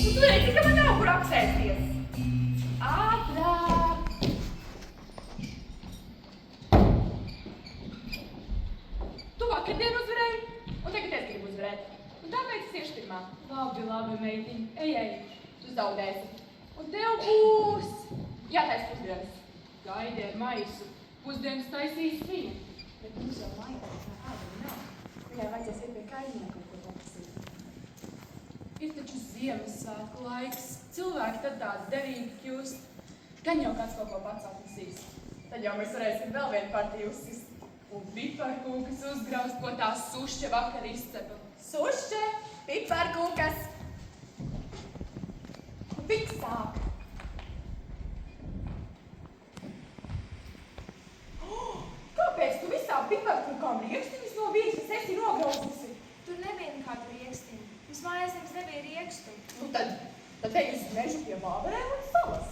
Tu redzi, ka man nav kur apsēsties. Ātrāk! Tu vakardien uzvarēji, un tagad es gribu uzvarēt. Un tāpēc es iešu pirmā. Labi, meitiņ, ej, tu zaudēsi. Un tev būs jātais pusdienas. Gaidi ar maisu. Pusdienas taisīs viņa. Bet mums jau mājā tā ēdama nav. Viņai vajadzēs iet pie kaimiņa kaut ko paprasīt. Ir taču Ziemassvētku laiks. Cilvēki tad tādi derīgi kļūst. Gan jau kāds kaut ko pats atnesīs. Tad jau mēs varēsim vēl vienu partiju uzsist. Un piparkūkas uzgraust, ko tā sušķe vakar izcepa. Sušķe, piparkūkas. Viss sāk. Kāpēc tu visām piparkūkām riekstiņas no vīksnes esi nograuzusi? Tur nebija nekādu riekstiņu. Mums mājās nemaz nebija riekstu. Nu tad ej uz mežu pie vāverēm un salas.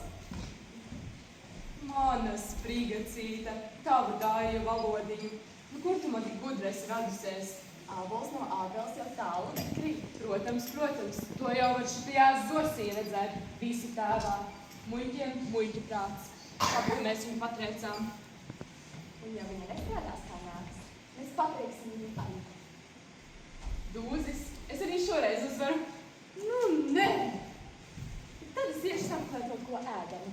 Mana sprīgacīte, tava dāja valodiņu. Nu, kur tu man tik gudri esi radusies? Ābols no ābels jau tālu nekrīt. Protams. To jau var šitajā zosī redzēt. Visi tēvā. Muļķiem muļķi prāts. Kāpēc mēs viņu patriecām? Un ja viņa nestrādās kā nāks, mēs patrieksim viņu arī. Dūzis, es arī šoreiz uzvaru. Nu, nē! Tad es iešu sameklēt kaut ko ēdamu.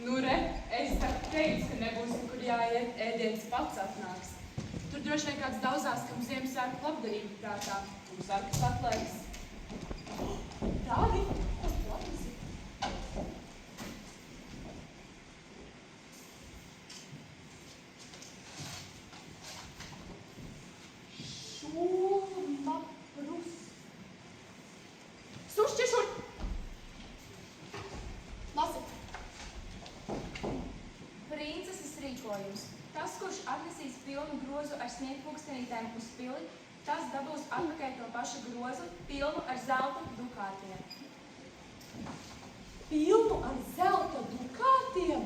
Nu, re, es tā teicu, ka nebūs nekur jāiet, ēdienas pats atnāks. Tur droši vien kāds daudzās, kam Ziemassvētku labdarība prātā. Un sarkas atlaiks. Tādi? Ko tu atlasi? Šurmaprus. Sušķi šur! Lasi! Princeses rīkojums. Tas, kurš atnesīs pilnu grozu ar sniegpulkstenītēm uz pili, tas dabūs atpakaļ to pašu grozu, pilnu ar zelta dukātiem. Pilnu ar zelta dukātiem?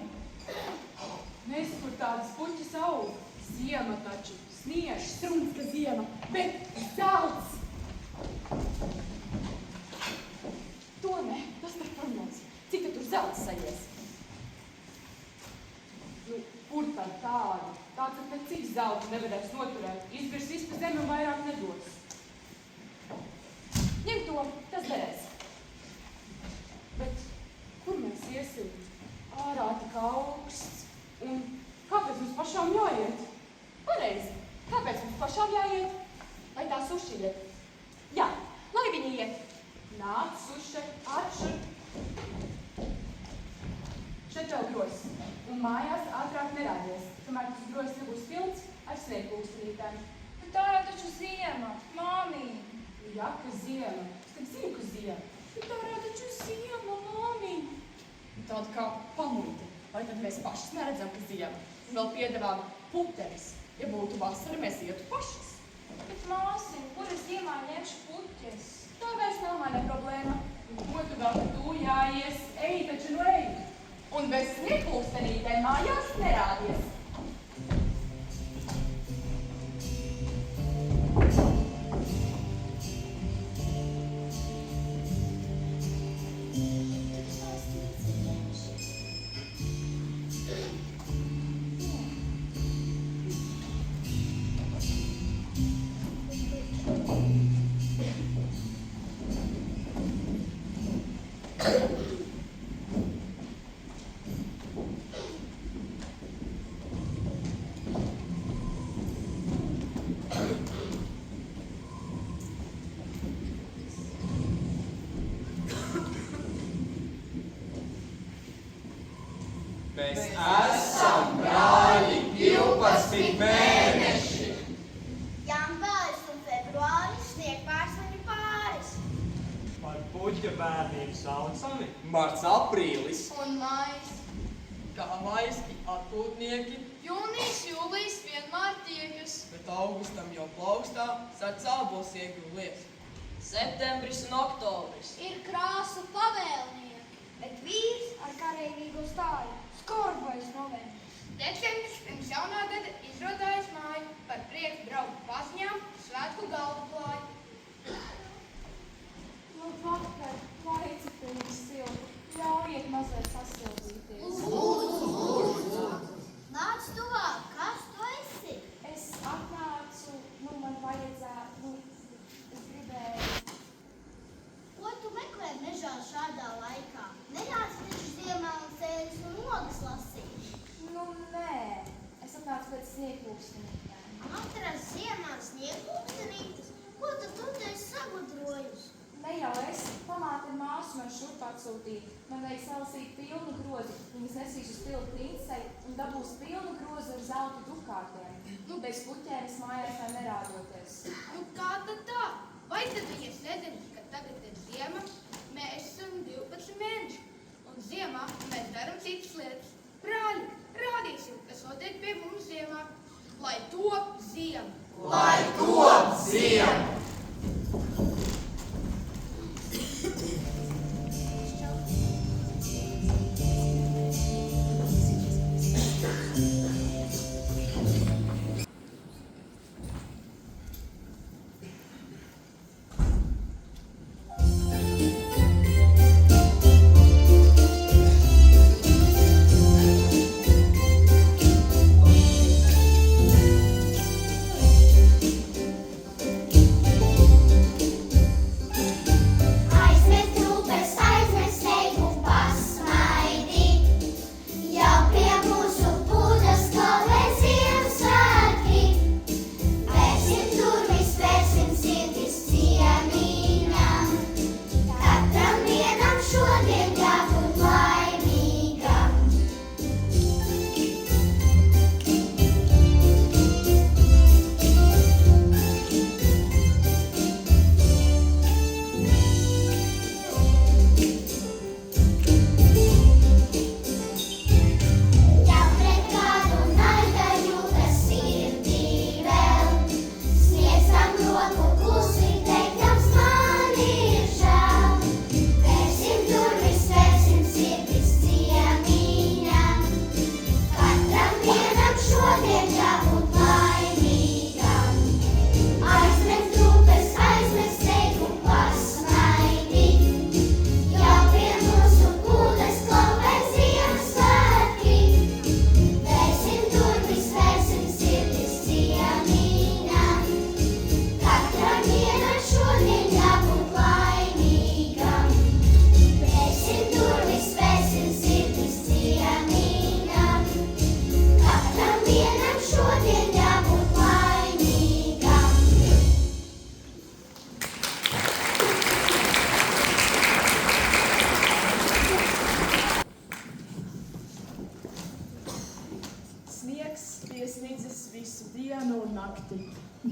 Mēs tur tādas puķis aug. Ziema taču, sniežs, strunska ziema, bet zelts! To ne, tas par promos. Cik tad tur zelts sajies? Nu, kur tad tādu? Tāds tad cik zelta nevarēs noturēt. Izbirs visu pa zemi un vairāk nedos. Ņem to, tas derēs. Bet kur mēs iesim? Ārā tik augsts. Un kāpēc mums pašām jāiet? Pareizi. Kāpēc mums pašām jāiet? Lai tā suši iet. Jā, lai viņi iet. Nāc, suše, atšur. Šeit vēl grozs. Un mājās ātrāk nerādies, kamēr tas grozs nebūs pilns ar sniegpulkstenītēm. Bet tā jau taču ziema, māmī. Jā, ka ziema. Es tad zinu, ka ziema. Bet tā jau taču ziema, māmī. Tāda kā pamuļte. Vai tad mēs pašas neredzam, ka ziema? Un vēl piedevām puteris. Ja būtu vasara, mēs ietu pašas. Bet māsim, kur es ziemā ņemšu puķes? Tā vairs nav mana problēma. Un ko tu vēl par to jāies? Ej, taču nu ej! Un bez sniegpulkstenītēm mājās nerādies. Mēs esam brāļi 12 mēneši. Janvāris un februāris sniegpārsvaņu pāris. Par puķa bērniem saucami Marts, aprīlis. Un mājas. Kā maiski atpūtnieki, Jūnijas, jūlijas vienmēr tiekas. bet augustam jau plaukstā sards ābols iegūlies. Septembris un oktobris. Ir krāsu pavēlnieki, bet vīrs ar kareivīgo stāju skorbais novembris. Decembris pirms jaunā gada izrodājas māju par prieku draugu paziņām svētku galdu klāju. Labvakar, lai cik pilnīgi silti. Ļaujiet mazliet sasildīties. Nāc tuvāk, kas tu esi? Es atnācu, man vajadzētu, es gribēju. Ko tu meklē mežā šādā laikā? Nenāc taču ziemā un sēdes un ogas lasīt. Nē, es atnācu pēc sniegpulkstenītēm. Atrast ziemā sniegpulkstenītes? Ko tad tu te esi sagudrojusi? Ne jau es, pamāte māsu man šurp atsūtīja. Man vajag salasīt pilnu grozu. Viņas nesīs uz pilu princei un dabūs pilnu grozu ar zelta dukātiem. Bez puķēm es mājās tā nerādoties. Nu kā tad tā? Vai tad viņas nezina, ka tagad ir ziema? Mēs esam 12 mēneši. Un ziemā mēs daram citas lietas. Brāļi, rādīsim, kas notiek pie mums ziemā. Lai top ziema! Lai top ziema!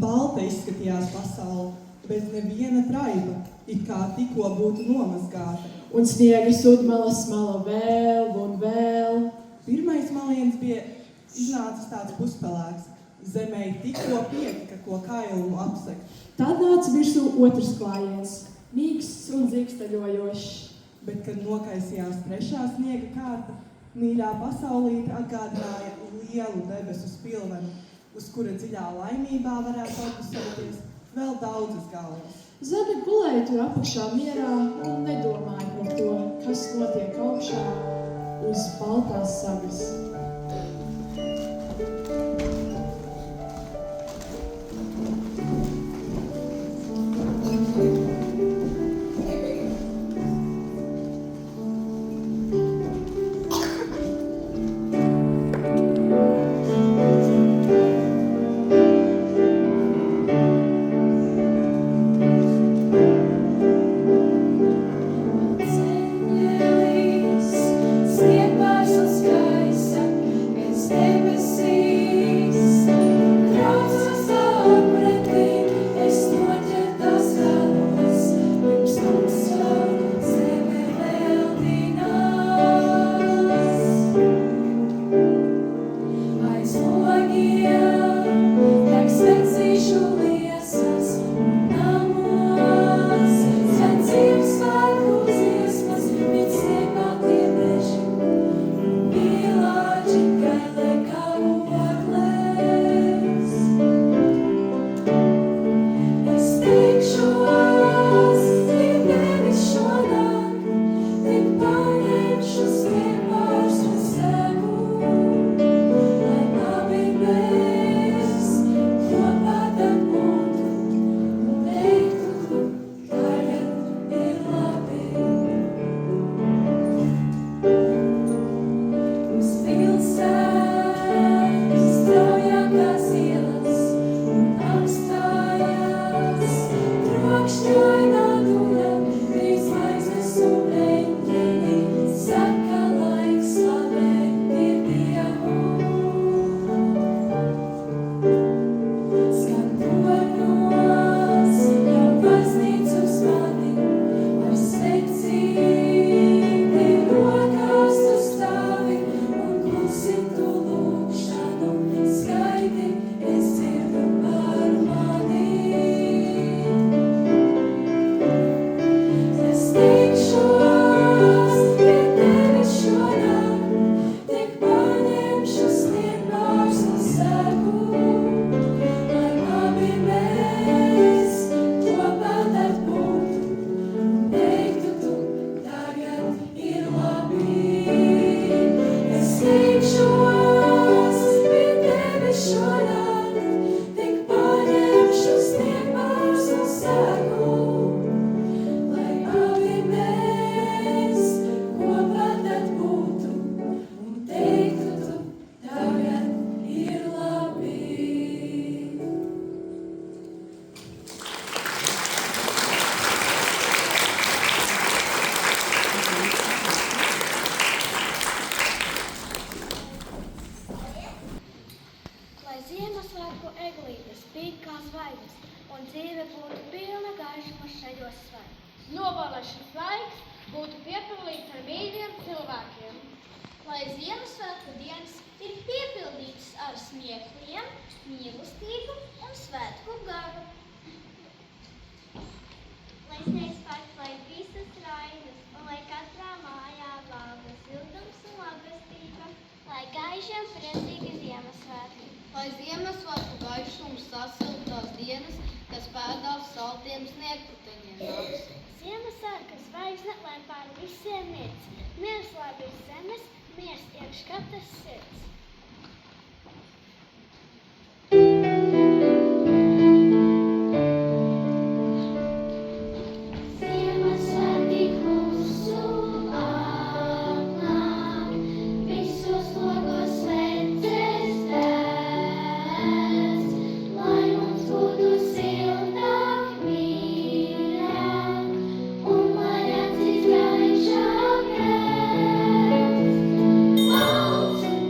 Balta izskatījās pasaule, bez neviena traiba, it kā tikko būtu nomazgāta. Un sniega sudmalas mala vēl un vēl. Pirmais maliens bija iznācis tāds puspelēks. Zemē tikko piekta, ko kailumu apsekt. Tad nāca virsū otrs klājiens, mīksts un zikstaļojošs. Bet, kad nokaisījās trešā sniega kārta, mīļā pasaulīte atgādināja lielu debesu spilvenu, uz kura dziļā laimībā varētu atpusēties vēl daudzas galvas. Zeme gulēja tur apakšā mierā un nedomāja par to, kas notiek augšā uz baltās sagas. Sniegpārs un skaisa spīd kā zvaigznes, un dzīve būtu pilna gaišuma šajos svētkos. Novēlošanas laiks būtu piepildīts ar mīļiem cilvēkiem. Lai Ziemassvētku dienas ir piepildītas ar smiekliem, mīlestību un svētku garu. Lai sniegs pārklāj visas rainas, un lai katrā mājā valda siltums un labestība. Lai gaiši un priecīgi Ziemassvētki. Lai Ziemassvētku gaišums sasilda tās dienas, kas pēdās saltiem sniegputeņiem nāks. Ziemassvētku zvaigzne, lai pār visiem miers. Miers lai virs zemes, miers iekš katras sirds. Ziemassvētki klusu atnāk, visos logos sveces dēs, lai mums būtu siltāk, mīļāk, un lai acīs gaišāk redz. Valds un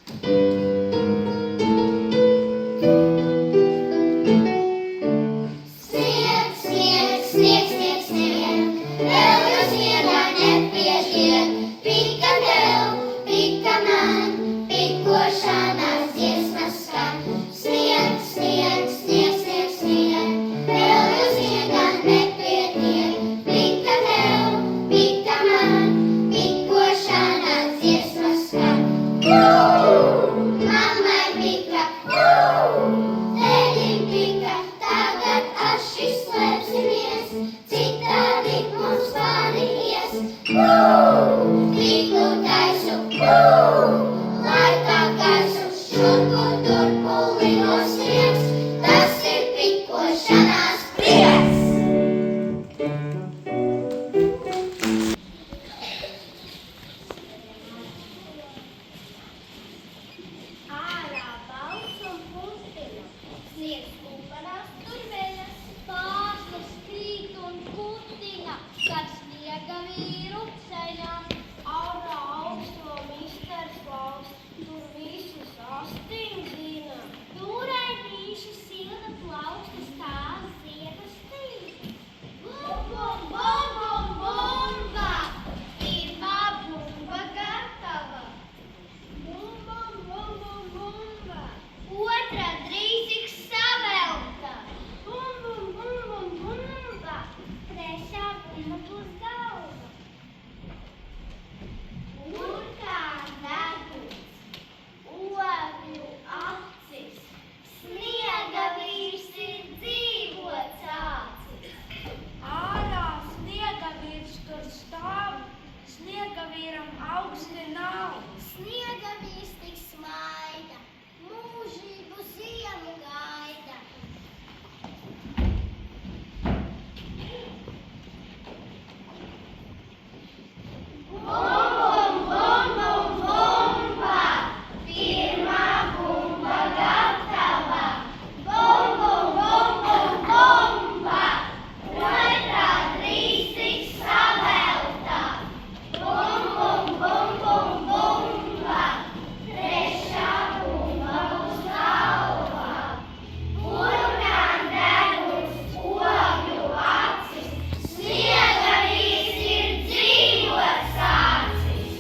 Snieg, snieg, snieg, snieg, snieg, vēl jau sniegā nepietiek. Pika tev, pika man, pikošanās dziesmas skan. Snieg, snieg, snieg, snieg, snieg, vēl jau sniegā nepietiek. Pika tev, pika man, pikošanās dziesmas skan. Mammai pika, tētim pika, tagad aši slēpsimies, citādi mums panies. Tīklu taisu, laikā gaisu, šurpu turpu lido sniegs, tas ir pikošanās prieks. Ārā balts un pusdiena, sniegs kuparās tur veļas, pārslas krīt un kutina, kad sniega vīru ceļā. Ārā augsto misters Klaus, tur visi sastingzina. Turētīši silda plauksta stāv ziedas tīk. Bum, bum, bum, bum, bumba, pirmā bumba gatava. Bum, bum, bum, bum, bumba. Otra drīz tiks savelta. Bum, bum, bum, bum, bumba. Trešā bumba būs galva. Urkā deguns, ogļu acis, sniega vīrs ir dzīvots acis. Ārā sniega vīrs tur stāv, sniega vīram augsti nav. Sniega vīrs tik smaida, mūžīgu ziemu gaida. Bum, bum, bum, bum, bumba, pirmā bumba gatava. Bum, bum, bum, bum, bumba, otrā drīz tiks savelta. Bum, bum, bum, bum, bumba, trešā bumba būs galva. Burkān deguns, ogļu acis, sniega vīrs ir dzīvots acis.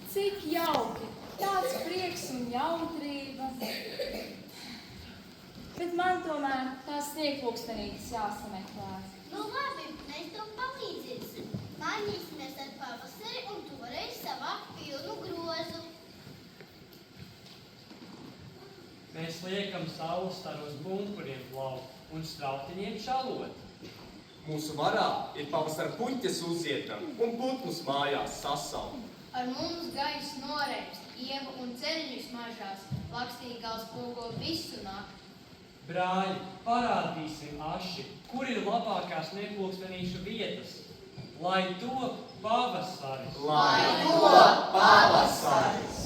Cik jauki, tāds prieks un jautrība. Bet man tomēr tās sniegpulkstenītes jāsameklē. Nu labi, mēs tev palīdzēsim. Mainīsimies ar pavasari un tu varēsi savākt pilnu grozu. Mēs liekam saules staros bunkuriem plaukt un strautiņiem šalot. Mūsu varā ir pavasara puķes uzieta un putnus mājās sasaukt. Ar mums gaiss noreikst, ievu un ceļņus mažās, lakstīgals pogo visu nakti. Brāļi, parādīsim aši, kur ir labākās nepulkstenīšu vietas, lai top pavasaris. Lai top pavasaris!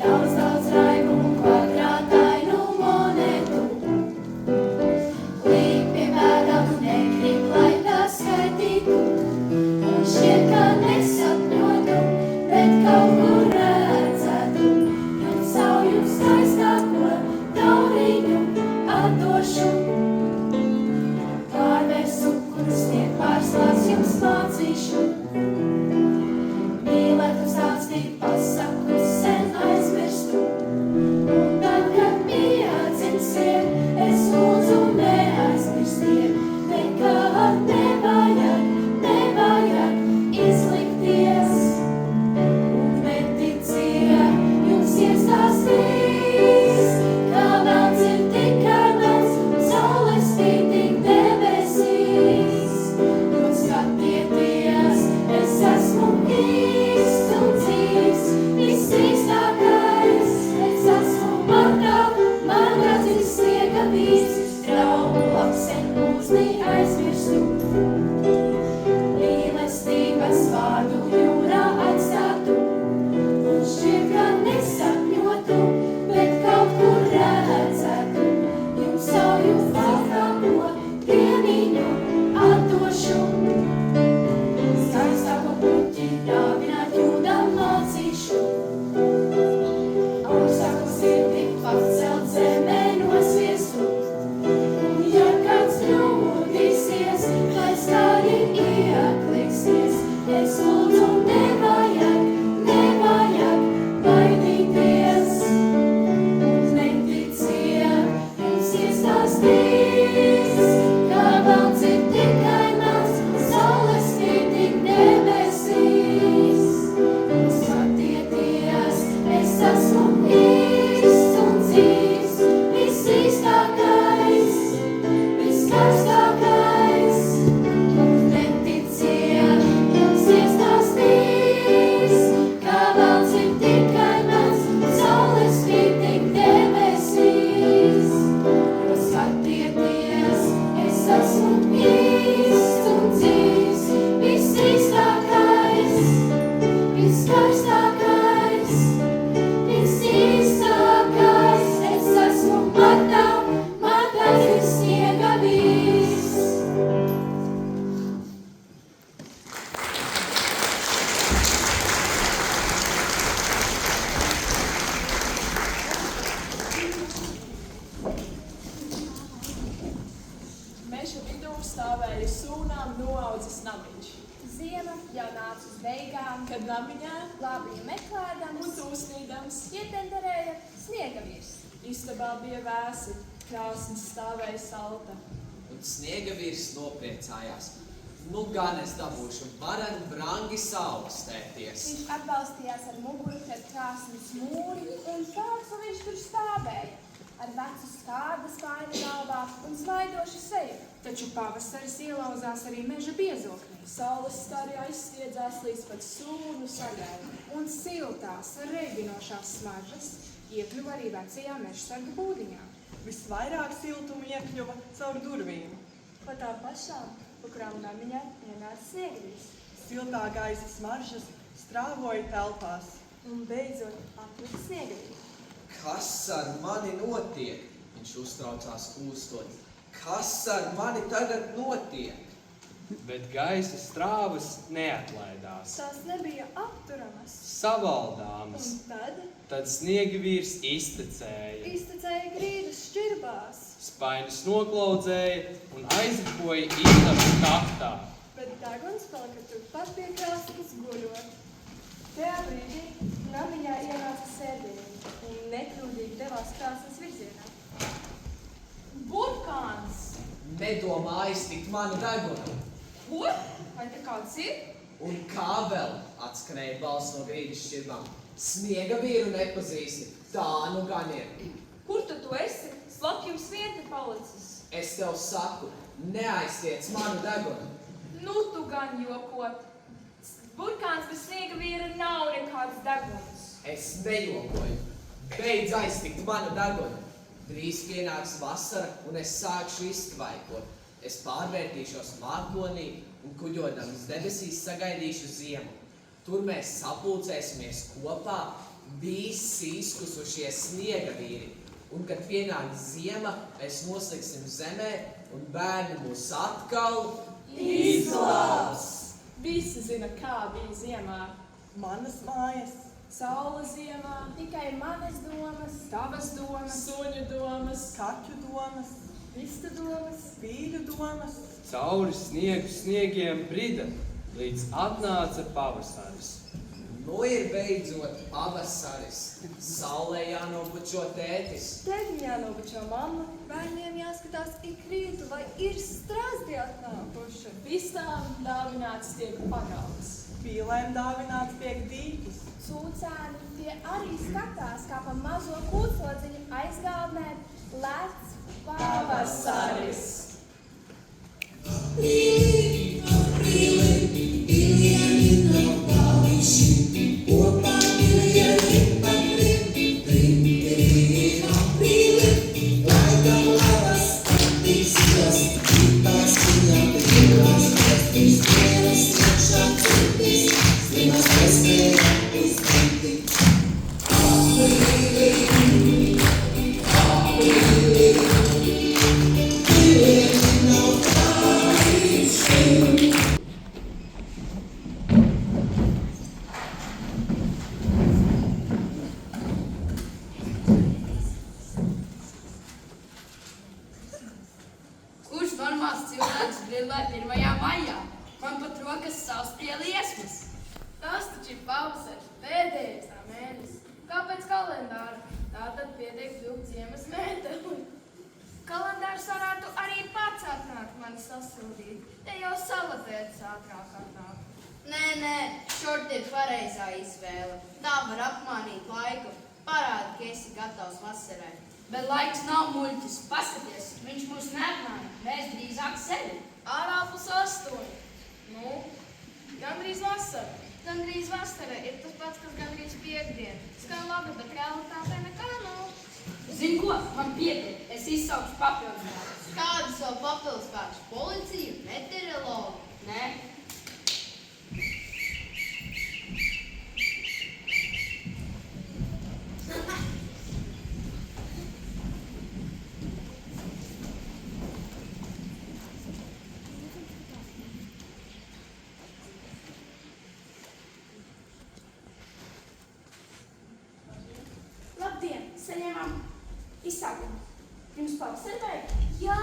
Daudz, daudz raibumu, kvadrātainu monētu, sen mūsnī aizmirstu. Mīlestības vārdu jūrā atstātu, un šķiet, ka nesapņotu, bet kaut kur redzētu. Jums savu valkāko piemiņu atdošu. Skaistāko puķi dāvināt jūdam mācīšu. Augstāko sirdi pacelt zemē nosviestu. Un ja kāds kļūdīsies, lai skaļi iekliksies, es lūdzu nevajag baidīties. Neticiet, jums iestāstīs, ka velns ir tikai mans, saules spīd tik debesīs. Skatieties, es esmu īsts un dzīvs, visīstākais, viskarstākais. Neticiet, jums iestāstīs, ka velns ir tikai mans, saules spīd tik debesīs. Jo skatieties, es esmu īsts un dzīvs, visīstākais, viskarstākais, visīstākais. Es esmu Marta ir sniega vīrs. Meža vidū stāvēja sūnām noaudzis namiņš. Ziema jau nāca uz beigām, Kad namiņā labiņu meklēdams, un tūsnīdams ietenderēja sniega vīrs. istabā bija vēsi, krāsns stāvēja salta. Un sniega vīrs nopriecājās. Nu gan es dabūšu varenu brangi saaugstēties. Viņš atbalstījās ar muguru pret krāsnes mūri, un tāds viņš tur stāvēja, ar vecu skādas paini galvā un smaidošu seju. Taču pavasaris ielauzās arī meža biezoknī. Saules stari aizsniedzās līdz pat sūnu sagai. Un siltās, reibinošās smaržas iekļuva arī vecajā mežsarga būdiņā. Visvairāk siltumu iekļuva caur durvīm. Pa tām pašām, pa kurām namiņā ienāca sniegavīrs. Siltā gaisa smaržas strāvoja telpās. Un beidzot atlika sniegavīrs. Kas ar mani notiek? Viņš uztraucās kūstot. Kas ar mani tagad notiek? Bet gaisa strāvas neatlaidās, Tās nebija apturamas. savaldāmas. Un Tad sniega vīrs iztecēja, iztecēja grīdas šķirbās, spainis noklaudzēja un aizripoja istabas kaktā. bet deguns palika turpat pie krāsnes guļot. Tajā brīdī namiņā ienāca sēdiņi un nekļūdīgi devās krāsnes virzienā. Burkāns! Nedomā aiztikt manu degunu. Ko? Vai te kāds ir? Un kā vēl atskrēja balss no grīdas šķirbām. Sniega vīru nepazīsti. Tā nu gan ir. Kur tu esi? Slapjums vien te palicis. Es tev saku, neaiztiec manu degunu. Nu tu gan jokot. Burkāns bez sniega vīra nav nekāds deguns. Es nejokoju. Beidz aiztikt manu degunu. Drīz pienāks vasara un es sākšu izkvaikot. Es pārvērtīšos mākonī un kuģodams debesīs sagaidīšu ziemu. Tur mēs sapulcēsimies kopā visi izkusušie sniega vīri. Un, kad pienāks ziema, mēs nosliksim zemē un bērni mūs atkal Izglābs! Visi zina, kā bija ziemā. Manas mājas, Saula ziemā, Tikai manas domas, tavas domas, suņu domas, kaķu domas, vistu domas, vīļu domas. Cauri sniegu sniegiem brida, līdz atnāca pavasaris. Nu ir beidzot pavasaris. Saulē jānobučo tētis. tētim jānobučo mamma, bērniem jāskatās ik rītu, vai ir strāzdi atnākuši. Vistām dāvināts tiek pagauts. Pīlēm dāvināts tiek dīķis. Sūcēni tie arī skatās, kā pa mazo kūtslodziņu aizgādnē lec pavasaris. Like the lovers, these spīlēt 1. maijā. Man pat rokas savs pie liesmas. Tas taču ir pavasaris, pēdējais tā mēnesis. Kāpēc kalendāra? Tātad pietiek vilkt ziemas mēteli. Kalendārs varētu arī pats atnākt mani sasildīt. Te jau salatētas ātrāk atnāk. Nē, šort ir pareizā izvēle. Tā var apmānīt laiku. Parādi, ka esi gatavs vasarai. Bet laiks nav muļķis. Paskaties, viņš mūs neapmāna. Mēs drīzāk sevi. Ārā pus 8. Nu, gandrīz vasara. Gandrīz vasara ir tas pats, kas gandrīz piekdiena. Skan labi, bet realitātē nekā nav. Zini ko? Man pietiek. Es izsaukšu papildspēkus. Kādu savu papildspēkus? Policiju? Meteorologu? Nē. Labdien! Saņēmām izsākumu. Jums pavasarvēja? Jā,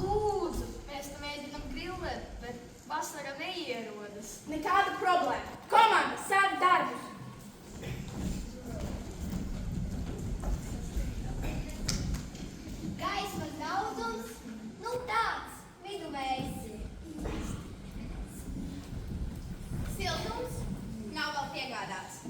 lūdzu. Mēs te mēģinam grillēt, bet vasara neierodas. Nekāda problēma. Komanda, sāk darbus! Gaismas daudzums, nu tāds, viduvējs. Siltums nav vēl piegādāts.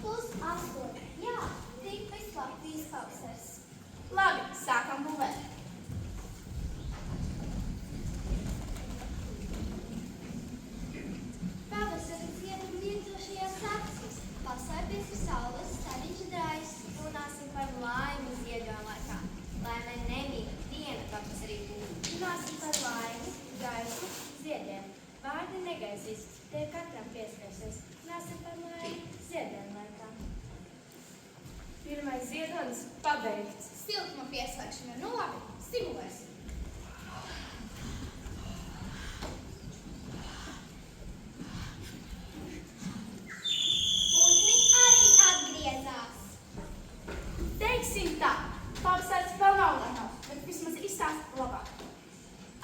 +8. Jā, tik vislabtīs pavasars. Labi, sākam būvēt. Pavasara ziemu virzošajās aksis. Pasarpies uz saules, stariņš drais. Runāsim par laimi ziedojuma laikā. Laimē nemīg diena pavasarī būtu. Runāsim par laimi, gaisu, ziediem. Vārdi negaisīs, tie katram pieskarsies. Runāsim par laimi ziedojuma laikā. Pirmais ziedonis pabeigts. Siltuma pieslēgšana. Nu labi, stimulēsim. Putni arī atgriezās. Teiksim tā, pavasars vēl nav gatavs, bet vismaz izstāst labāk.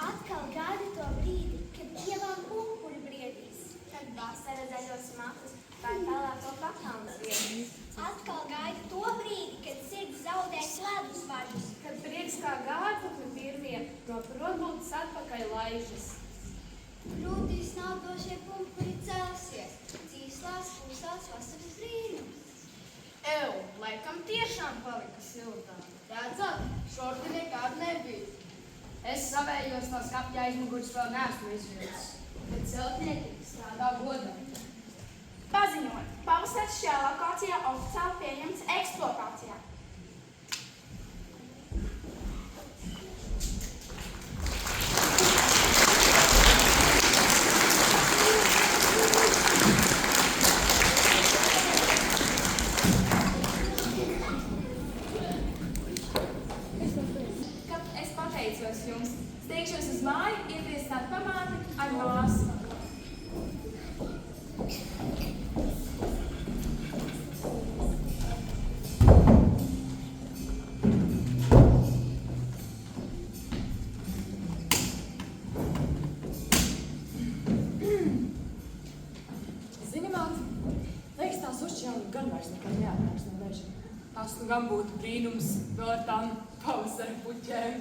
Atkal gaida to brīdi, kad ievām pumpuri briedīs. Kad vasara zaļos matus pār tālāko pakalnas vietas. Atkal gaida to brīdi, kad sirds zaudēs ledus vaļus. Kad prieks kā gārputni pirmie no prodbultas atpakaļ laižas. Rūtīs nākošie pumpuri celsies. Cīslās klusās vasaras brīnums. Ew, laikam tiešām palika siltāk. Redzat, šorti nekād nebija. Es savējos no skapja aizmugurs vēl neesmu izvilcis. Bet celtnieki strādā godam. Paziņot, pavasars šajā lokācijā oficiāli pieņemts eksploatācijā. Kad es pateicos jums, steigšos uz māju, iepriecināt pamāti ar māsu. Gan vairs nekad neatnāks no meža. Tas nu gan būtu brīnums vēl ar tām pavasara puķēm.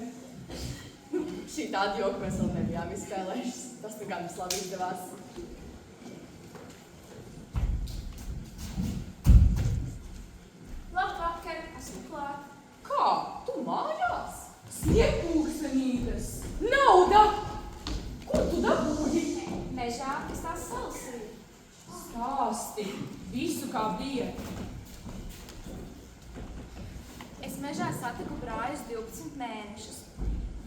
Šī tāda joka mēs vēl nebijām izspēlējušas. Tas nu gan vislabi izdevās. Labvakar, esmu klāt. Kā? Tu mājās? Sniegpūkstenītes! Nauda! Ko tu dabūji? Mežā es tās salasīju. Stāsti! Visu kā bija. Es mežā satiku brāļus 12 mēnešus.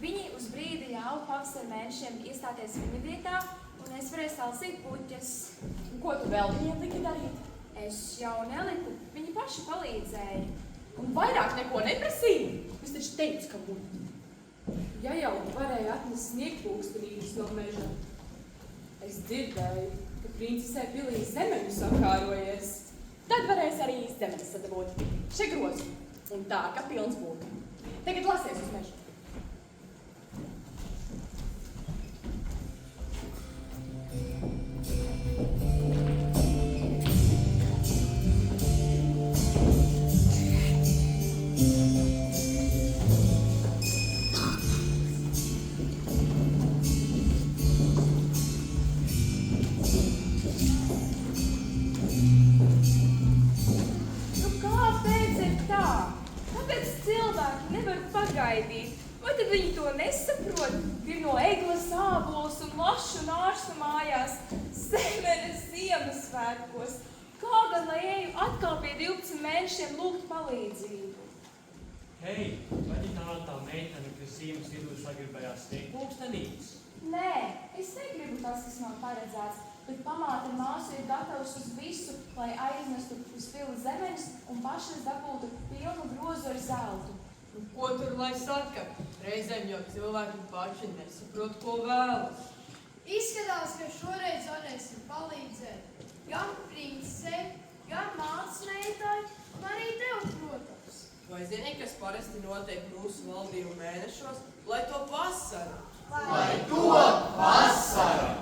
Viņi uz brīdi ļāva pavasara mēnešiem iestāties viņa vietā, un es varēju salasīt puķes. Un ko tu vēl viņiem liki darīt? Es jau neliku, viņi paši palīdzēja. Un vairāk neko neprasīja? Es taču teicu, ka būtu. Ja jau varēja atnest sniegpūkstenītes no meža, es dzirdēju, ka princesē pilī zemeņu sakārojies. Tad varēs arī zemeņu sadabūt. Še grozu. Un tā, ka pilns būtu. Tagad lasies uz mežu. Vai tad viņi to nesaprot? Ir no eglas ābols un lašu nārstu mājās, semenes Ziemassvētkos. Kā gan, lai eju atkal pie 12 mēnešiem lūgt palīdzību? Hei, vai tā meitene, kas ziemas vidū sagribējās tiek pulkstenītes? Nē, es negribu tas, kas man paredzēts, bet pamāte un māsu ir gatavs uz visu, lai aiznestu uz pili zemenes un pašas dabūtu pilnu grozu ar zeltu. Ko tur lai saka? Reizēm jau cilvēki paši nesaprot, ko vēlas. Izskatās, ka šoreiz varēsim palīdzēt gan princei, gan mācmeitai, un arī tev, protams. Vai zini, kas parasti notiek mūsu valdību mēnešos, lai to vasara? Lai to vasara!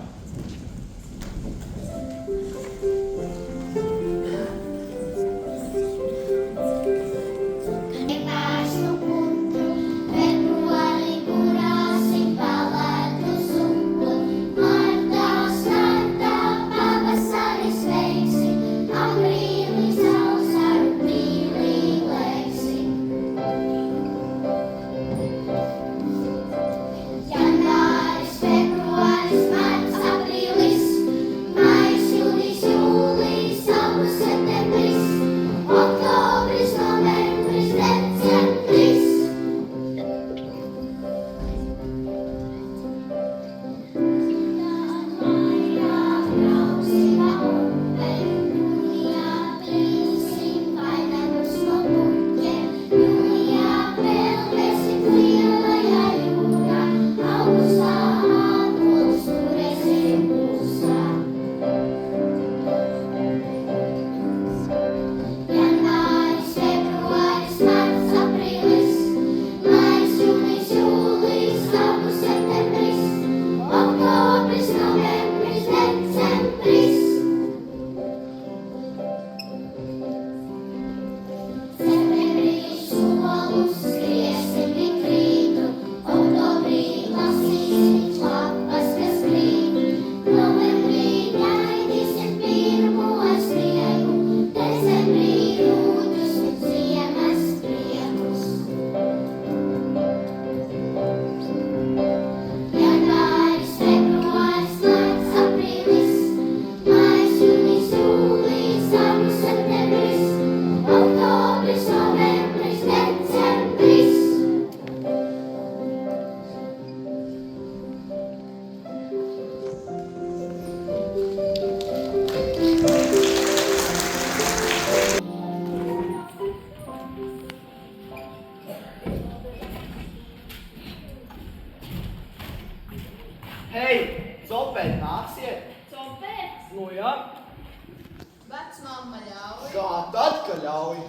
Hei, copēt nāksiet? Copēt? Nu jā. Vecmamma ļauj. Kā tad, ka ļauj?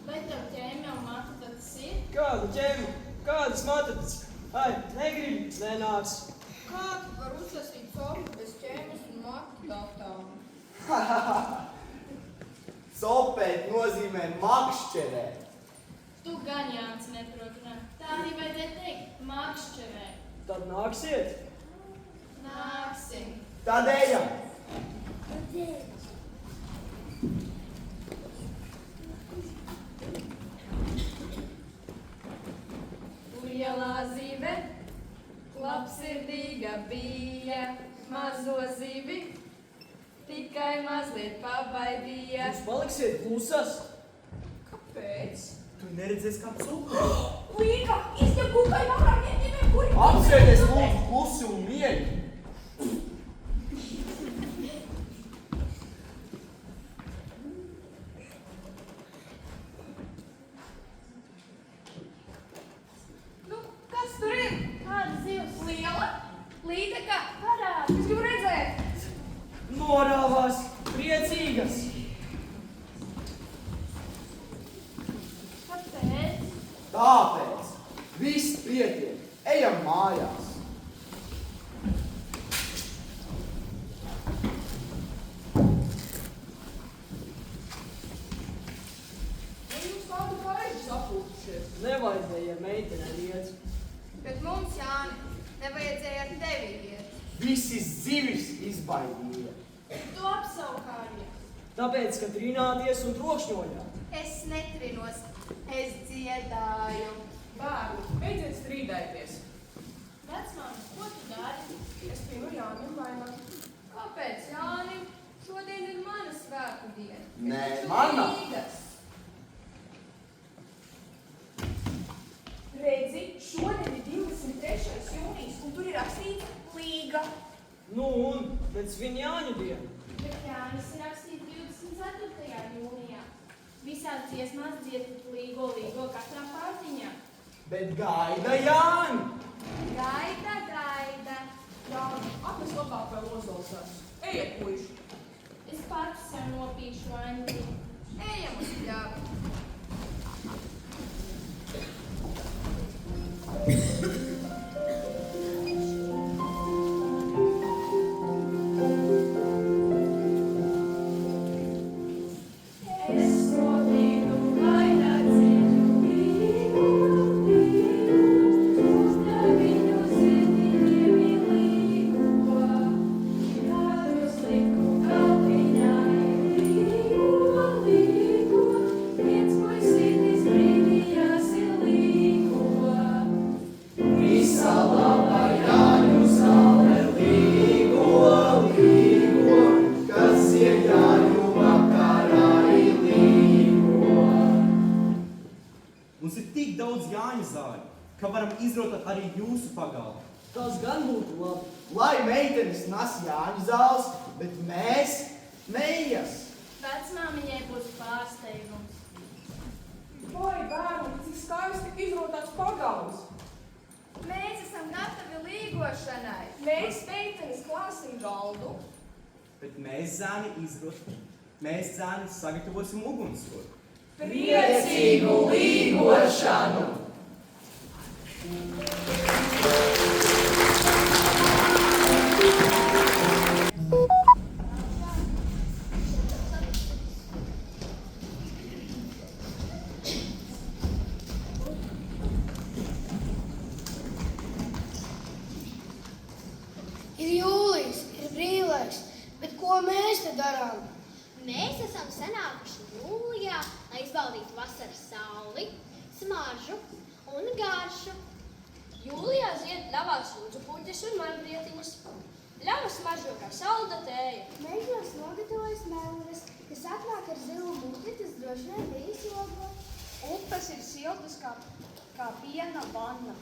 Bet tev ķēmi jau matatas ir? Kādu ķēmi? Kādas matatas? Ai, negribu, nenāc. Kā tu var uzlasīt copu bez ķēmes un matatatām? Copēt nozīmē makšķerēt. Tu gan, Jānis, neproti runāt. Tā arī vajadzēja teikt, makšķerē. Tad nāksiet? Nāksim. Tad ejam. Lielā zīve, labsirdīga bija, mazo zīvi, tikai mazliet pabaidīja. Jūs paliksiet klusas? Kāpēc? Tu neredzēsi kā cukuru. Līga, izņem kukai vairāk ieņemiem, kuri... Apsēdies lūdzu klusi un mieļi. Nu, kas tur ir? Kāda zivs? Liela? Līdeka? Parādi, es gribu redzēt. Norāvās, priecīgas. Kāpēc? mājās. Jūs kādu gaidu sapūtušies? Nevajadzēja meitenē iet. Bet mums, Jāni, nevajadzēja ar tevi iet. Visi zivis izbaidīja. Tu apsaukājies. Tāpēc, ka trināties un trokšņojāt. Es netrinos, es dziedāju. Bērni, beidziet strīdēties. Vecmāmiņa, ko tu dari? Es pinu Jānim vainā. Kāpēc, Jāni? Šodien ir mana svētku diena. Nē, Es esmu mana. Līgas. Redzi, šodien ir 23. jūnijas, un tur ir rakstīts Līga. Nu un, pēc viņa Jāņu dienu. Bet Jānis ir rakstīts 24. jūnijā. Visās dziesmās dziedāt līgo katrā pārziņā. Bet gaida Jāni! Gaida, gaida. Jāni, atnes labāk vēl ozolsās. Ejiet, puiši. Es pats sev nopīšu vainīgi. Ejam uz pļāvu. Es nopīnu vainagdziņu līgo, uz taviņu ziediņiem līgo. Kādus liku kalpiņai līgo, viens puisītis brīnījās līgo. Visa laba Jāņu zāle līgo, kas ir Jāņu vakarā līgo. Mums ir tik daudz Jāņu zāļu, ka varam izrotot arī jūsu pagalmu. Tas gan būtu labi. Lai meitenes nes Jāņu zāles, bet mēs mejas. Vecmāmiņai būs pārsteigums. Vai, bērni, cik skaisti izrotāts pagalms. Mēs esam gatavi līgošanai. Mēs, meitenes, klāsim galdu. Bet mēs zēni izrotam. Mēs zēni sagatavosim ugunskura. Priecīgu līgošanu! Ir jūlijs, ir brīvlaiks, bet ko mēs te darām? Mēs esam sanākuši jūlijā, lai izbaudītu vasaras sauli, smaržu un garšu. Jūlijā zied ļavās rudzupuķes un marbrietiņas. Ļava smaržo kā salda tēja. Mežos nogatavojas melnas, kas atnāk ar zilu muti, tas droši vien bijis jogo. Upes ir siltas kā piena vanna.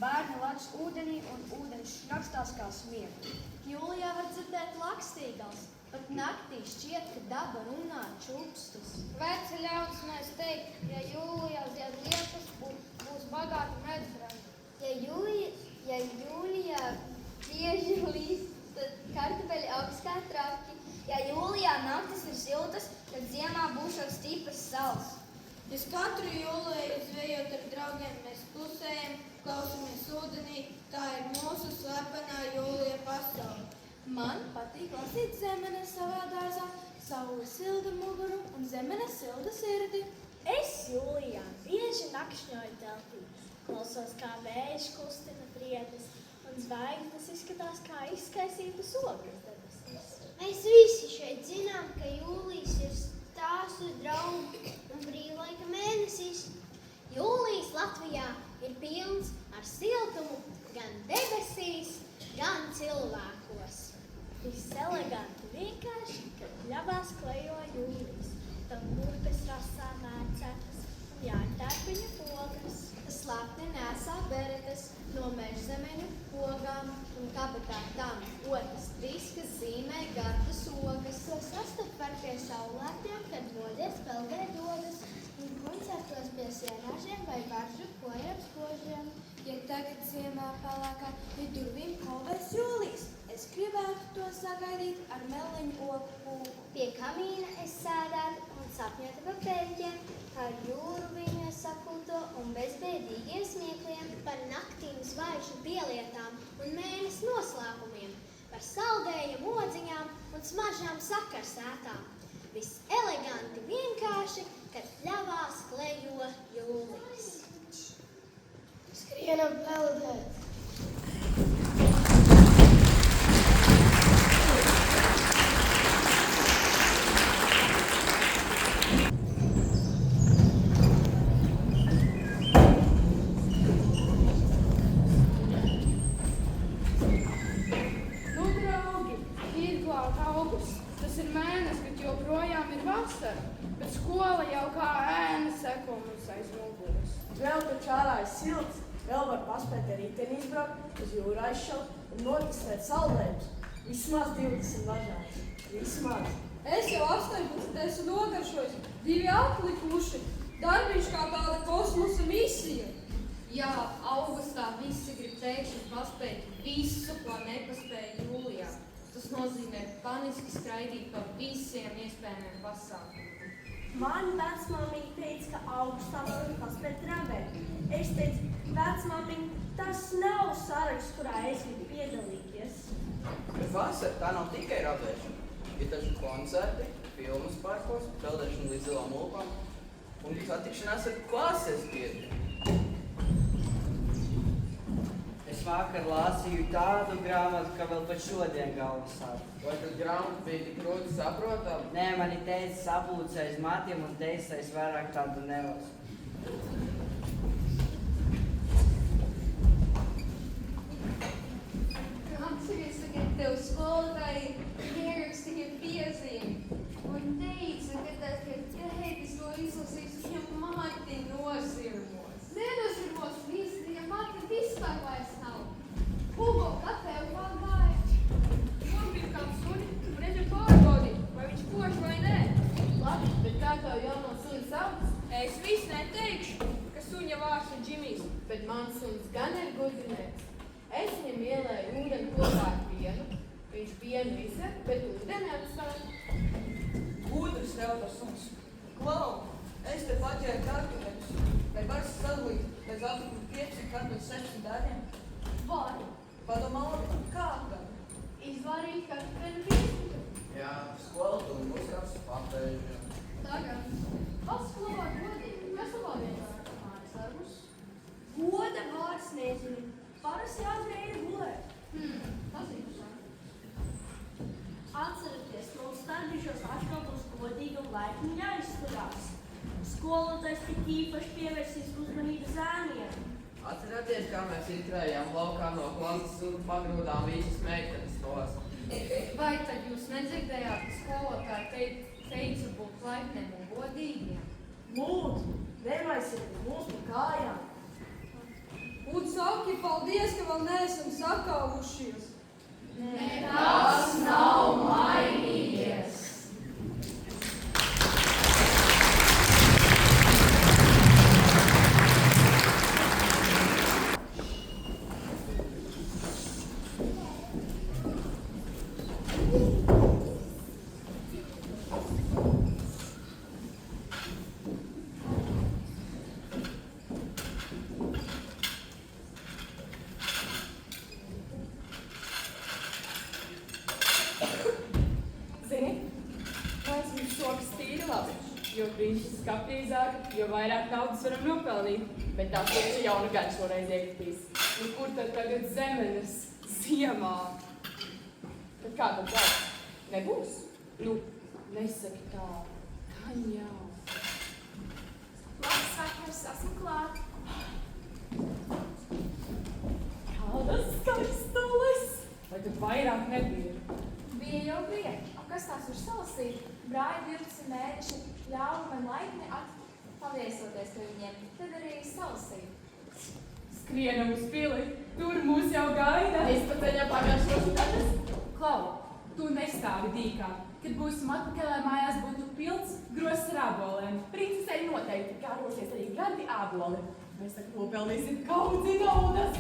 Bērni lec ūdenī un ūdens šņakstās kā smiekli. Jūlijā var dzirdēt lakstīgals. Pat naktī šķiet, ka daba runā čukstus. Veci ļaudis mēs teikt, ja jūlijā zied lietus, būs bagāti medbrani. Ja jūlijā bieži līst, tad kartupeļi augs kā traki. Ja jūlijā naktis ir siltas, tad ziemā būšot stipras sals. Es katru jūliju zvejot ar draugiem, mēs klusējam, klausamies ūdenī, tā ir mūsu slepenā jūlija pasaule. Man patīk lasīt zemenes savā dārzā, saule silda muguru un zemenes silda sirdi. Es jūlijā bieži nakšņoju teltī, klausos kā vējš kustina priedes, un zvaigznes izskatās kā izskaisītas ogles debesīs. Mēs visi šeit zinām, ka jūlijs ir stāstu draugu un brīvlaika mēnesis. Jūlijs Latvijā ir pilns ar siltumu gan debesīs, gan cilvēkos. Viss eleganti vienkārši, kad ļavās klejo jūlijs, tam kurpes rasā mērcētas un jāņtērpiņu pogas. Slapni nesā beretes no mežzemeņu pogām un kabatā tam otras trīs, kas zīmē gardas ogas. To sastapar pie saulēkļiem, kad modies peldē dodas un koncertos pie sienāžiem vai baržu kojiem spožiem. Ja tagad ziemā palākā pie durvīm kalvēs jūlijs, es gribētu to sagaidīt ar meleņu ogu pūku. Pie kamīna es sēdētu un sapņotu par pēļķiem, ar jūru viņu sapulto un bezbēdīgiem smiekliem. Par naktīm, zvaigžņu pielietām un mēnesi noslēpumiem, par saldējumu odziņām un smaržām sakarsētām. Viss eleganti vienkārši, kad pļavās klejo jūlijas. Skrienam peldēt. Nu, draugi, ir klāt augusts. Tas ir mēnesis, kad joprojām ir vasara, bet skola jau kā ēna seko mums aiz muguras. Vēl taču ārā ir silts, vēl var paspēt ar riteni izbraukt, uz jūru aizšaut un notestēt saldējumus. Vismaz 20 dažādas. Vismaz. Es jau 18 esmu nogaršojis, 2 atlikuši. Darbiņš kā tāda kosmosa misija. Jā, augustā visi grib pēkšņi paspēt visu, ko nepaspēja jūlijā. Tas nozīmē paniski skraidīt pa visiem iespējamiem pasākumiem. Man vecmāmiņa teica, ka augustā var paspēt travēt. Es teicu, vecmāmiņa, tas nav saraksts, kurā es gribu piedalīties. Bet vasara tā nav tikai ravēšana. Ir taču koncerti, filmas parkos, peldēšana līdz zilām lūpām un satikšanās ar klases biedriem. Es vakar lasīju tādu grāmatu, ka vēl pat šodien galva sāp. Vai tad grāmata bija tik grūti saprotama? Nē, mani teica sapulcējis matiem un teica, es vairāk tādu nelasu. Atceries, ka tev skolotāji ierakstīja piezīmi un teica, ka tad, kad es to izlasīšu, ja mati nosirmos. Nenosirmos visi, ja mati vispār vairs nav. Hugo, kā tev pārgāja? Nopirkt kādu suni un reizēm pārbaudīt, vai viņš koš vai nē. Labi, bet kā tev jauno suni sauc? Es visu neteikšu, ka suņa vārds ir Džimijs. Bet mans suns gan ir gudrinieks. Es viņam ielēju ūdeni kopā ar pienu. Viņš pienu izver, bet ūdeni atstāja. Gudrs tev tas suns. Klau, es te paķēru kartupeļus. Vai var sadalīt bez atkuma 5 kartupeļus 16 daļiem? Var. Padomā labi, kā tad? Izvārīt kartupeļu vistu. Jā, skola tu uzrakstu papēžiem. Tagad. Valsts labā godīgi, mēs labā vienkārši mājas darbus. Goda vārds nezinu. Parasti jāatgrēja gulēt. Tas interesanti. Atcerieties, mums starbišos atkalpos godīgi un laipni jāizturās. Skolotājs tik īpaši pievērsīs uzmanību zēniem. Atcerieties, kā mēs izkrējām laukā no klases un pagrūdām visas meitenes tos. Vai tad jūs nedzirdējāt, ka skolotāji teica būt laipniem un godīgiem? Lūdzu, nemaisiet mūs pa kājām. Un saki, paldies, ka vēl neesam sakāvušies. Nekas nav mainījies. Jo brīžas kapīzāk, jo vairāk naudas varam nopelnīt. Bet tā tieši jaunu gan šoreiz iekritīs. Nu, kur tad tagad zemenes ziemā? Tad kā tad daudz? Nebūs? Nu, nesaki tā. Gan jau. Labs vakars, esmu klāt. Kādas skaistulis? Vai tad vairāk nebija? Bija jau bija. Un kas tās var salasīt? Brāļi 12 mēneši ļauj man laipni paviesoties pie viņiem. Tad arī salasīt. Skrienam uz pili. Tur mūs jau gaida. Es pa ceļā pagājušos dažas. Klau, tu nestāvi dīkā. Kad būsim atpakaļ, lai mājās būtu pilns gross ar ābolēm. Princesei noteikti kārosies arī gardi āboli. Mēs tak nopelnīsim kaudzi naudas.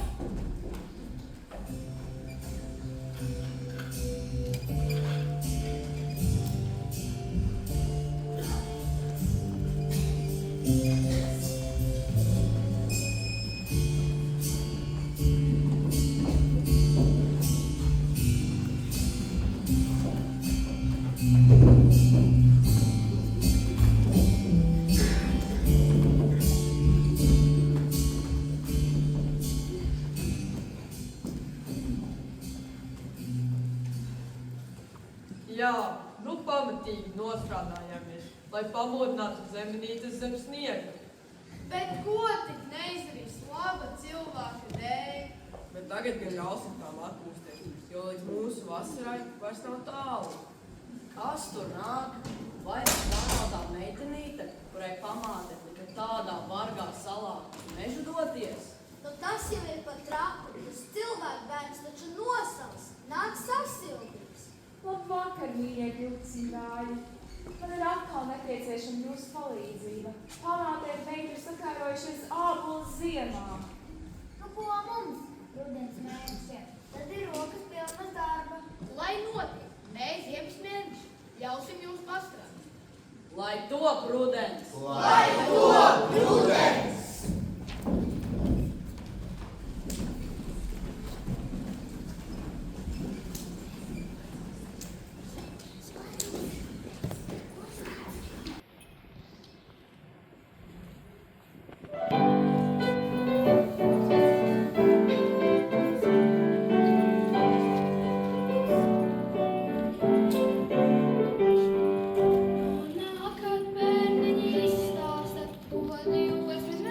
Jā, nu pamatīgi nostrādājāmies, lai pamodinātu zemenītes zem sniega. Bet ko tik neizdarīs laba cilvēka dēļ? Bet tagad gan ļausim tām atpūsties, jo līdz mūsu vasarai vairs nav tālu. Kas tur nāk? Vai tā nav tā meitenīte, kurai pamāte lika tādā bargā salā mežu doties? Nu tas jau ir pat traku, tas cilvēku bērns taču nosals, nāk sasildīts. Labvakar, mīļie ģilcīgāji! Man ir atkal nepieciešama jūsu palīdzība. Pamāte ir beigti sakārojušies ābols ziemā. Nu ko mums? Rudens mēnesiem. Tad ir rokas pilnas darba. Lai notiek, mēs ziemas mēneši, ļausim jums pastrādāt. Lai top rudens! Lai top rudens! Nākat bērniņi izstāstat, ko 12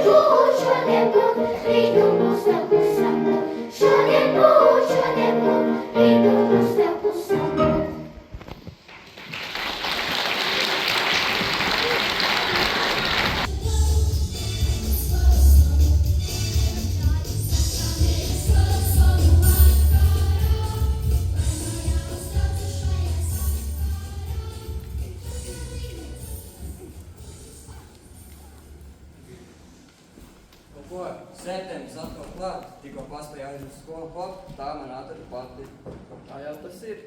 būt, šodien būt, rītu būs tev klusam būt. Šodien būt, rītu būs tev klusam būt. Septembris atkal klāt, tikko paspēja aizvest skolu hop, tā man atrada pati. Tā jau tas ir.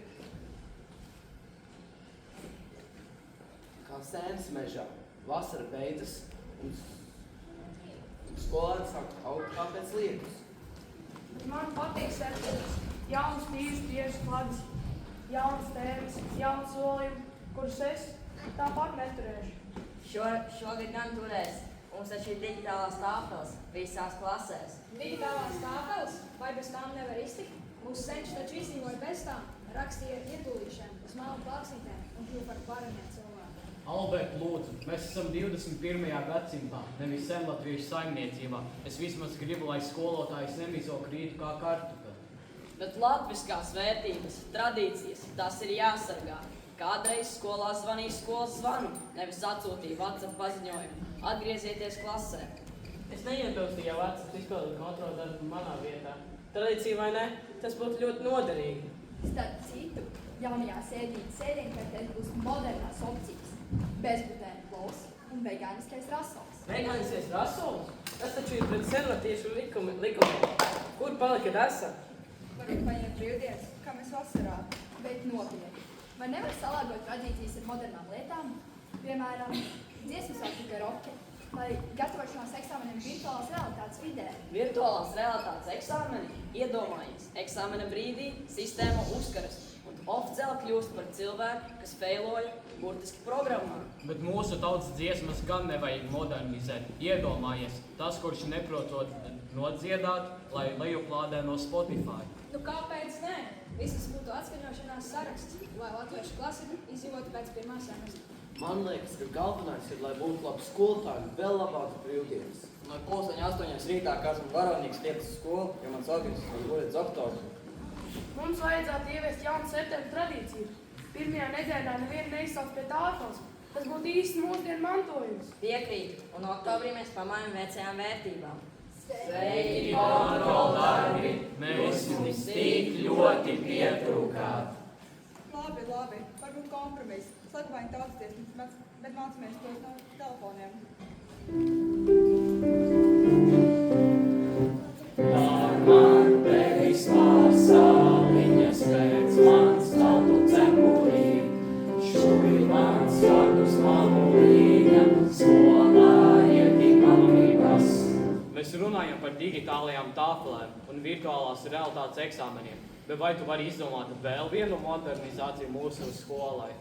Kā sēnes mežā, vasara beidzas un skolēni sāk augt kā pēc lietus. Man patīk septembris. Jauns tīrs, tieši klads, jauns tēmas, jauns solījumi, kurus es tāpat neturēšu. Šogad gan turēs. Mums taču ir digitālās tāfeles visās klasēs. Digitālās tāfeles? Vai bez tām nevar iztikt? Mūsu senči taču izdzīvoja bez tām, rakstīja ar ietūlīšiem, uz malu plāksnītēm un kļuva par paramiem cilvēkiem. Albert, lūdzu, mēs esam 21. gadsimtā, nevis senlatviešu saimniecībā. Es vismaz gribu, lai skolotājs nemizo krītu kā kartupe. Bet latviskās vērtības, tradīcijas, tas ir jāsargā. Kādreiz skolā zvanīja skolas zvanu, nevis atsūtīja WhatsApp paziņojumu. Atgriezieties klasē. Es neiebilstu, ja vecums izpildītu kontrolu darbu manā vietā. Tradīcija vai ne? Tas būtu ļoti noderīgi. Starp citu, jaunajā sēdienkartēs būs modernās opcijas. Bezglutēna plovs un vegāniskais rasols. Vegāniskais rasols? Tas taču ir pret senlatviešu likumiem. Kur palika desa? Varbūt paņemt brīvdienas, kā mēs vasarā. Bet nopietni. Vai nevar salāgot tradīcijas ar modernām lietām? Piemēram, dziesmu sāktu karaoke vai gatavošanās eksāmeniem virtuālās realitātes vidē. Virtuālās realitātes eksāmeni? Iedomājies, eksāmena brīdī sistēma uzkaras un oficiāli kļūst par cilvēku, kas feiloja burtiski programmā. Bet mūsu tautas dziesmas gan nevajag modernizēt. Iedomājies, tas, kurš neprotot nodziedāt, lai lejuplādē no Spotify. Nu kāpēc ne? Visas būtu atskaņošanās saraksts, lai latviešu klasi izdzīvotu pēc pirmā semestra. Man liekas, ka galvenais ir, lai būtu labi skolotāji, vēl labākas brīvdienas. No 8 rītā kāds varonīgs tiek uz skolu, jo mans organisms var gulēt uz oktobru. Mums vajadzētu ieviest jaunu septembra tradīciju. Pirmajā nedēļā nevienu neizsauc pie tāfeles. Tas būtu īsti mūsdienu mantojums. Piekrīt, un oktobrī mēs pamājam vecajām vērtībām. Sveiki, kontroldarbi! Mēs jums tik ļoti pietrūkāt. Labi, varbūt kompromiss. Saglabājam tautas dziesmas, bet mācāmies tos no telefoniem. Ar man tevis pārsāliņas pēc mans tautu cepurī, šuvi mans vārdus mamulīņa, skolā ietika mības. Mēs runājam par digitālajām tāfelēm un virtuālās realitātes eksāmeniem, bet vai tu vari izdomāt vēl vienu modernizāciju mūsu skolai?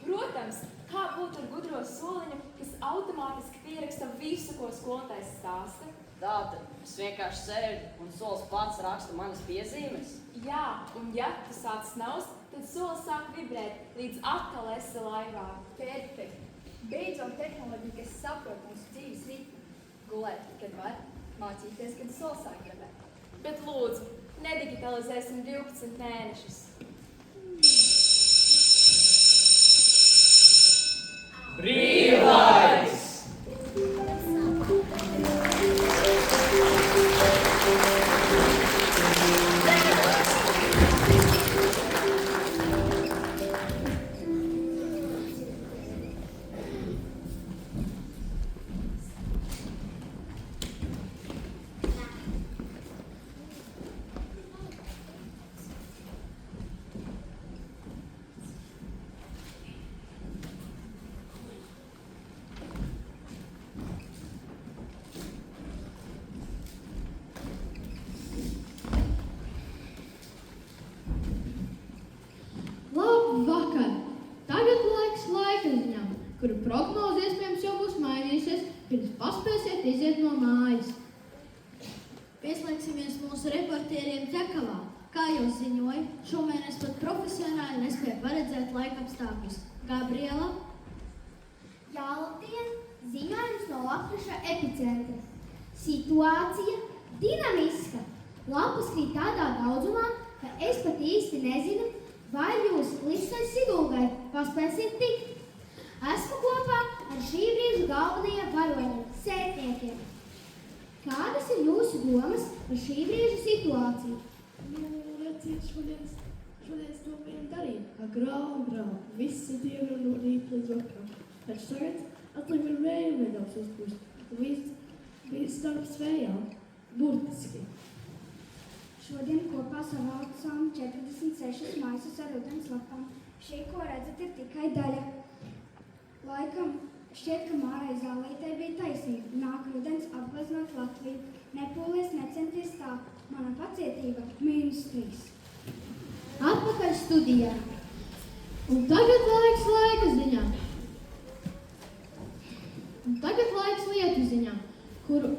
Protams, kā būtu ar gudro soliņu, kas automātiski pieraksta visu, ko skolotājs stāsta? Tātad, es vienkārši sēžu un solis pats raksta manas piezīmes? Jā, un ja tu sāc snaust, tad solis sāk vibrēt, līdz atkal esi laivā. Perfekti. Beidzot tehnoloģija, kas saprot mūsu dzīves ritmu. Gulēt, kad var, mācīties, kad solis sāk vibrēt. Bet lūdzu, nedigitalizēsim 12 mēnešus. Brīvlaiks! Labvakar! Tagad laiks laikziņām, kuru prognoze iespējams jau būs mainījusies, pirms paspēsiet iziet no mājas. Pieslēgsimies mūsu reportieriem ķekavā. Kā jau ziņoja, šomēnes pat profesionāli nespēja paredzēt laikapstākļus. Gabriela? Jā, labdien! Ziņojums no Latviešu epicentra. Situācija dinamiska. Lapas krīt tādā daudzumā, ka es pat īsti nezinu, vai jūs līdz tai Sigulgai paspēsiet tikt. Esmu kopā ar šī brīža galvenajiem varoņiem, sētniekiem. Kādas ir jūsu domas par šī brīža situāciju? Redziet, šodienas to vien darīt, kā grau, visi dievri no rīta līdz vakaram. Taču tagad atliek ar vēju nedaudz uzpūst, viss darbs vējā, burtiski. Šodien kopā savācām 46 maisus ar ūdens lapām. Šī, ko redzat, ir tikai daļa. Laikam šķiet, ka Mārai Zālītei bija taisnība. Nāk rudens apgleznot Latviju. Nepūlies, necenties tā. Mana pacietība -3. Atpakaļ studijā. Un tagad laiks laika ziņām. Un tagad laiks lietu ziņām, kuru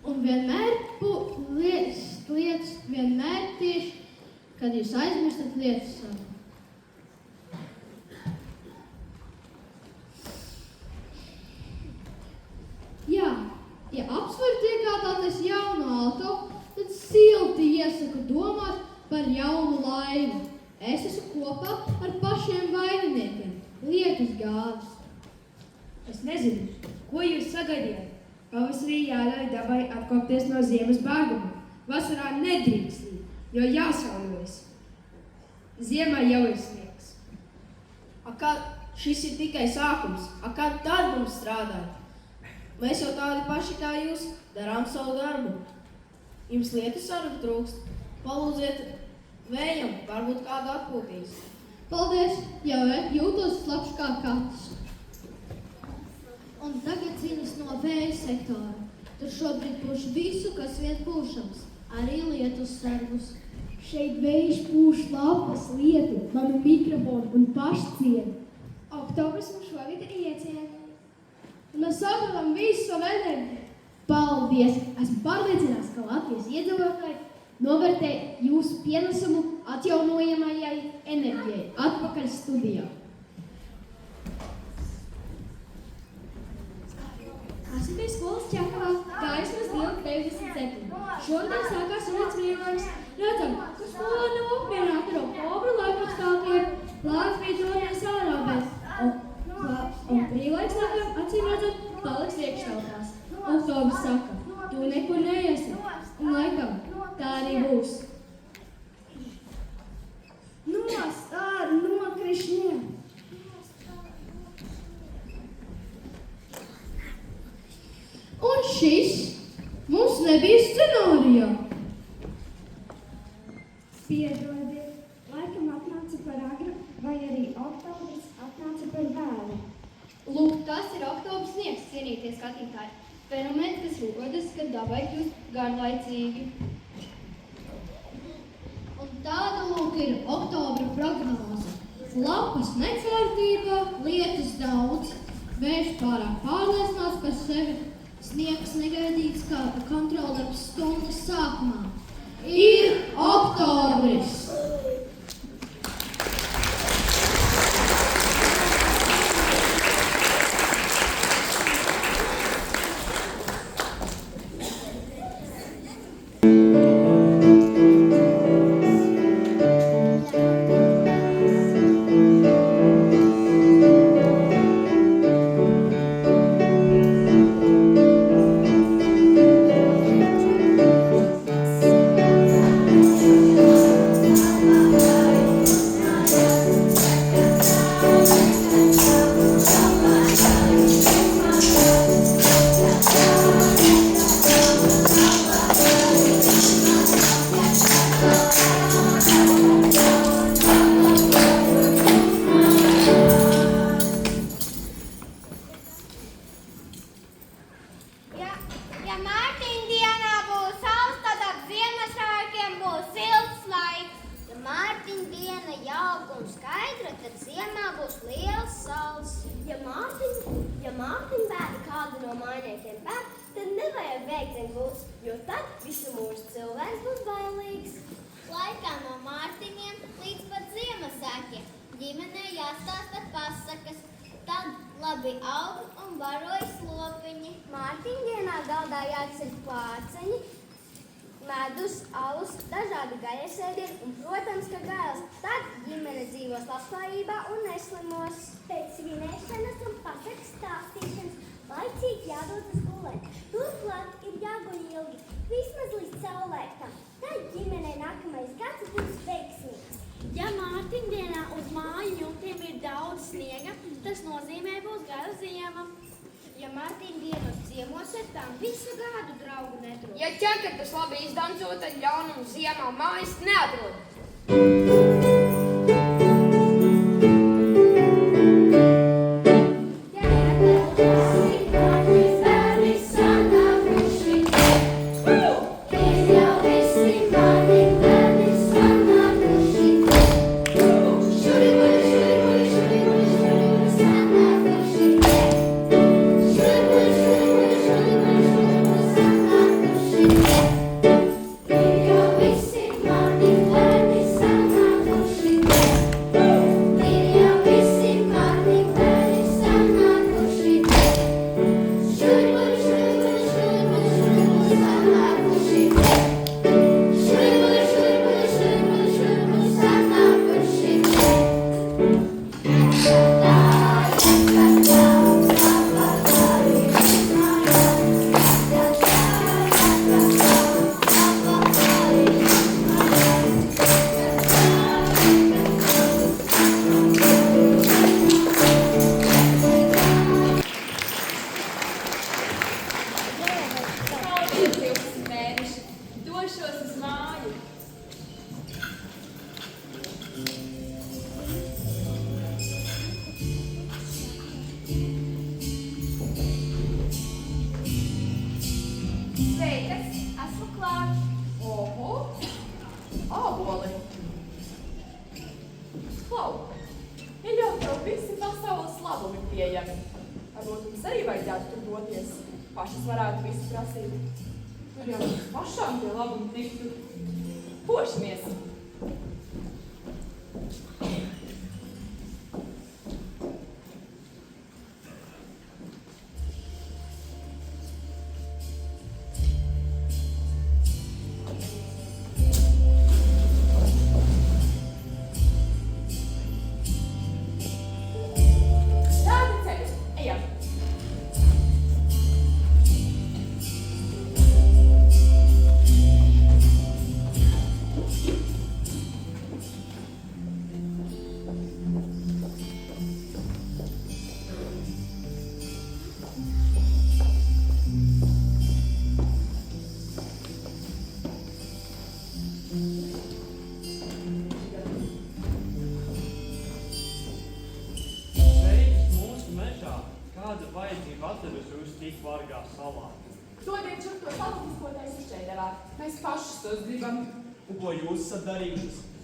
un vienmēr lietas vienmēr tieši, kad jūs aizmirstat lietas savu. Jā, ja apsver iegādāties jaunu auto, tad silti iesaku domāt par jaunu laivu. Es esmu kopā ar pašiem vaininiekiem, lietus gāvis. Es nezinu, ko jūs sagaidījāt. Pavasarī jāļauj dabai atkopties no ziemas bārguma. Vasarā nedrīkst, jo jāsauļojas. Ziemā jau ir sniegs. Šis ir tikai sākums. Kā tad mums strādāt? Mēs jau tādi paši kā jūs, darām savu darbu. Jums lietu sarunu trūkst. Palūdziet vējam, varbūt kādu atpūtīs. Paldies, jau jūtos slapš kā kaķis. Un tagad ziņas no vēja sektora. Tur šobrīd pūš visu, kas vien pūšams, arī lietus sargus. Šeit vējš pūš lapas, lietu, manu mikrofonu un pašcienu. Oktobrs mums šogad ir iecienījis. Mēs atradām visu enerģiju. Paldies! Esmu pārliecināts, ka Latvijas iedzīvotāji novērtē jūsu pienesumu atjaunojamajai enerģijai. Atpakaļ studijā. Esmu pie skolas Čakavā, gaismas 257. Šodien sākās rudens brīvlaiks. Redzam, ka skolā nav apmierināta ar oktobra laikapstākļiem. Laiks bija dodies ārā, un brīvlaiks acīm redzot paliks iekštelpās. Oktobrs saka, tu nekur neiesi, un laikam tā arī būs. Nost ar nokrišņiem! Un šis mums nebija scenārijā. Piedodiet, laikam atnāca par agru, vai arī oktobris atnāca par vēlu. Lūk, tas ir oktobra sniegs, cienītie skatītāji. Fenomens, kas rodas, kad dabai kļūst garlaicīgi. Un tāda lūk ir oktobra prognoze. Lapas nekārtībā, lietus daudz, vējš pārāk pārliecināts par sevi, sniegs negaidīts kā kontroldarbs stundas sākumā. Ir oktobris! Tad labi aug un barojas lopiņi. Mārtiņdienā galdā jāceļ pārceņi, medus, alus, dažādi gaļas ēdieni un, protams, ka gailes. Tad ģimene dzīvos labklājībā un neslimos. Pēc svinēšanas un pasakas stāstīšanas laicīgi jādodas gulēt. Turklāt ir jāguļ ilgi, vismaz līdz saulēktam. Tad ģimenei nākamais gads būs veiksmīgs. Ja Mārtiņdienā uz māju jumtiem ir daudz sniega, tas nozīmē būs gara ziema. Ja Mārtiņdienos ciemos ar tām visu gadu draugu netrūk. Ja ķerketas labi izdanco, tad ļaunumu ziemā mājas neatrod.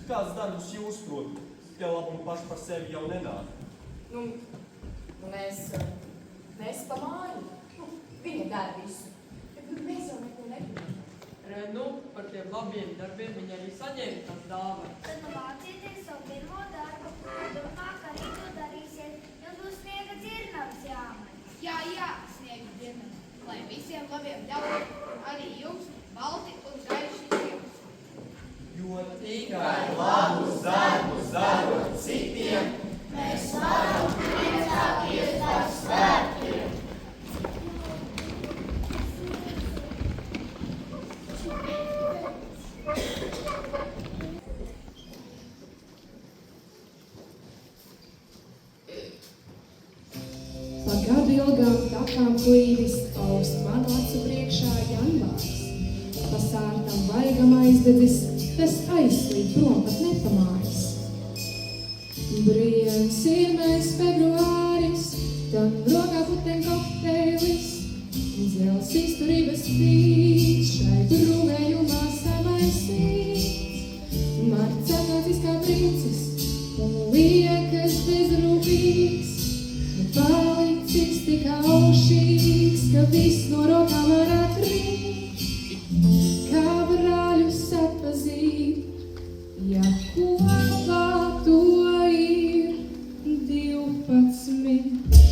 Kāds darbus jūs protat? Tie labumi paši par sevi jau nenāk. Mēs pa māju. Viņa dara visu. Mēs jau neko negribam. Par tiem labiem darbiem viņa arī saņēma tās dāvanas. Tad mācieties savu pirmo darbu, turpmāk arī to darīsiet, jo būs sniega dzirnavas jāmaņ. Jā, sniega dzirnavas, lai visiem labiem ļaut, arī jums balti un gaiši jums. Jo tikai labus darbus darot citiem, mēs varam priecāties par svētkiem. Pa gadu ilgām takām klīdis aust manu acu priekšā janvārs. Pa sārtam vaigam aizdedzis, tas aizslīd prom pat nepamājas. Briems ir mēs februāris, tam rokā puteņ kokteilis, dzels izturības frīds, šai brūvējumā samaisīts. Marts atnācis kā princis, un liekas bezrūpīgs, bet palicis tik aušīgs, ka viss no rokām varētu rīt, kā brāļus atpazīt, ja kopā to ir 12.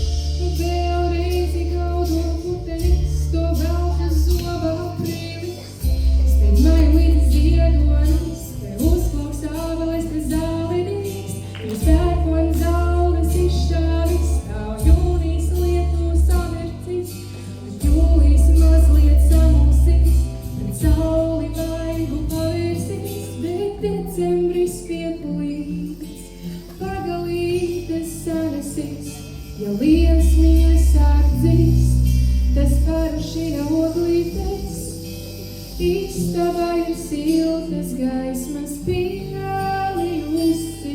Istabā ir siltas gaismas pielījusi.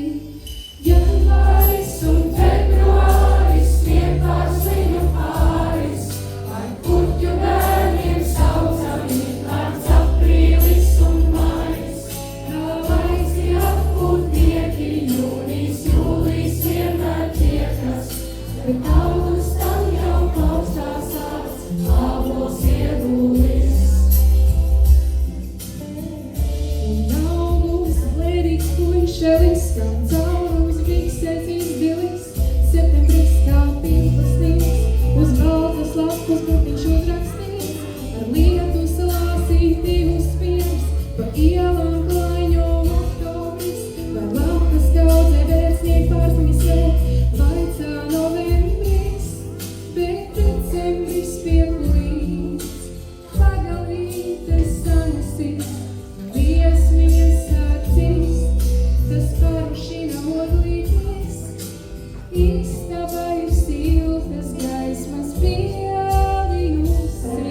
Janvāris un februāris vien pārsliņu pāris, ar puķu bērniem saucami mārts, aprīlis un mais. Kā laiki apkurnieki, jūnijas, jūlijas vienmēr tiekas, bet augustam jau plaustās acs, ābols iegulis. Un augusts blēdīgs puišelis, kā caurums biksēs izdilis, septembris kā pīpasnīgs, uz baltas lapas burtiņš uzrakstīts, ar lietu salāsīti uzspiegs, pa ielām klaiņo oktobris, vai lapas kaudzē bērnsnieki pārsliņas vēl, vaicā novembris, bet decembris pieklīdz, pagalītes sanesīs, liesmiņas acīs, tas parušina odlītes. Istabā ir siltas gaismas pielījusi.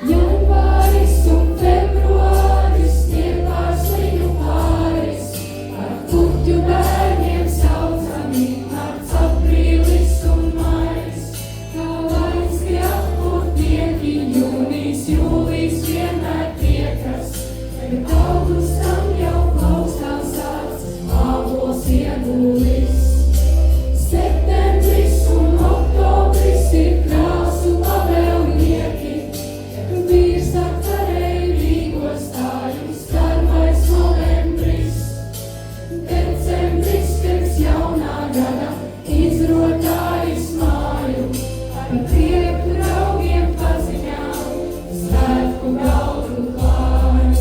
Janvāris un februāris vien pārsliņu pāris, ar puķu bērniem saucami mārts, aprīlis un mais. Kā laiks pie apkurnieki, jūnijas, jūlijas vienmēr tiekas, bet augustam jau plaustās acs, ābols iegulis. Septembris un oktobris ir krāsu pavēlnieki, vīrs ar cerējīgo stājums, starmais novembris. Decembris pēc jaunā gada izrotājis māju, par prieku draugiem paziņām, svētku galdu klāju.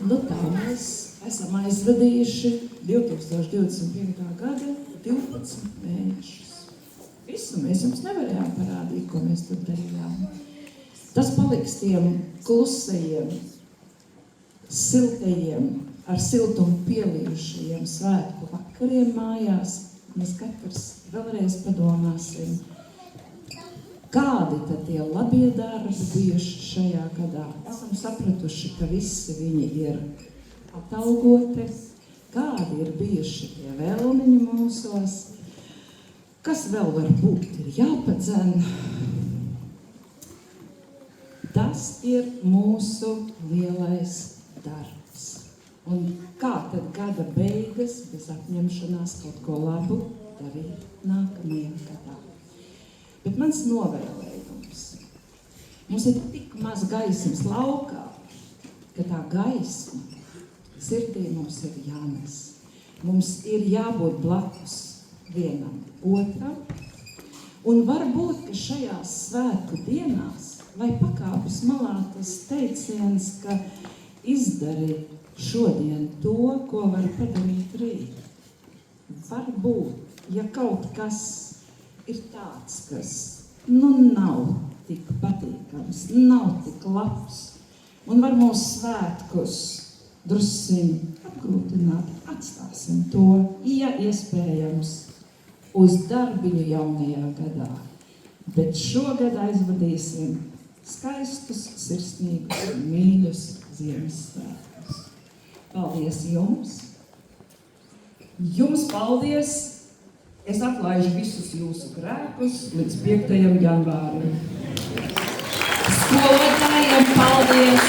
Nu tā, mēs esam aizvadījuši 2025. gada 12 mēnešus. Visu mēs jums nevarējām parādīt, ko mēs tur darījām. Tas paliks tiem klusajiem, siltajiem, ar siltumu pielījušajiem svētku vakariem mājās. Mēs katrs vēlreiz padomāsim, kādi tad tie labie darbi bijuši šajā gadā. Esam sapratuši, ka visi viņi ir atalgoti, kādi ir bijuši tie vēlmiņi mūsos, kas vēl var būt ir jāpadzen. Tas ir mūsu lielais darbs. Un kā tad gada beigas bez apņemšanās kaut ko labu darīt nākamajā gadā. Bet mans novēlējums. Mums ir tik maz gaismas laukā, ka tā gaisma sirdī mums ir jānes. Mums ir jābūt blakus vienam otram. Un varbūt, ka šajās svētku dienās vai pakāpes malā tas teiciens, ka izdari šodien to, ko var padarīt rīt. Varbūt, ja kaut kas ir tāds, kas nav tik patīkams, nav tik labs, un var mūsu svētkus drusciņ apgrūtināt, atstāsim to, ja iespējams, uz darbiņu jaunajā gadā. Bet šogad aizvadīsim skaistus, sirsnīgus un mīļus Ziemassvētkus. Paldies jums! Jums paldies! Es atlaižu visus jūsu grēkus līdz 5. janvārim. Skolotājiem paldies!